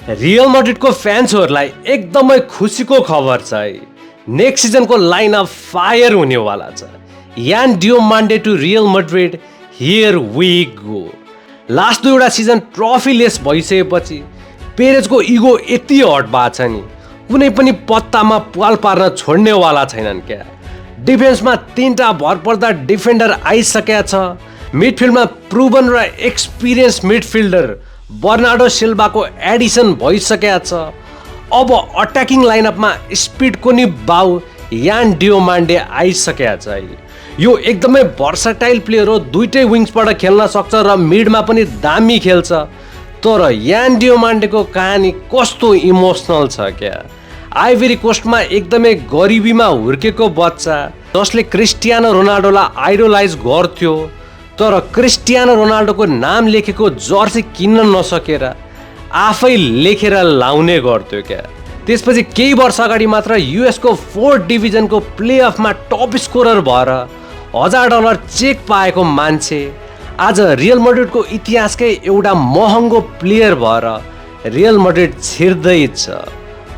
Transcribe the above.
Real मड्रिडको फ्यान्सहरूलाई एकदमै खुसीको खबर छ है। नेक्स्ट सिजनको लाइनअप फायर हुनेवाला छ। Yan Diomande to Real Madrid, here we go. Last दुईवटा सिजन ट्रफीलेस भइसकेपछि पेरेजको इगो यति हट भएको छ नि, कुनै पनि पत्तामा पाल पार्न छोड्नेवाला छैनन् क्या। डिफेन्समा 3टा भरपर्दा डिफेन्डर आइसकेका छ। मिडफिल्डमा प्रुभन र एक्सपिरियन्स मिडफिल्डर बर्नार्डो सिल्भाको एडिसन भइसकेका छ। अब अट्याकिङ लाइनअपमा स्पिडको नि बाउ यान डियोमान्डे आइसकेका छ है। यो एकदमै भर्सटाइल प्लेयर हो, दुइटै विङ्सबाट खेल्न सक्छ र मिडमा पनि दामी खेल्छ। तर यान डियोमान्डेको कहानी कस्तो इमोसनल छ क्या। आइभरी कोस्टमा एकदमै गरिबीमा हुर्केको बच्चा जसले क्रिस्टियानो रोनाल्डोलाई आइडोलाइज गर्थ्यो, तर क्रिस्टियानो रोनाल्डोको नाम लेखेको जर्सी किन्न नसकेर आफै लेखेर लाउने गर्थ्यो क्या। त्यसपछि केही वर्ष अगाडि मात्र युएसको 4th डिभिजनको प्लेअफमा टप स्कोरर भएर $1000 चेक पाएको मान्छे आज रियल मड्रिडको इतिहासकै एउटा महँगो प्लेयर भएर रियल मड्रिड छिर्दैछ।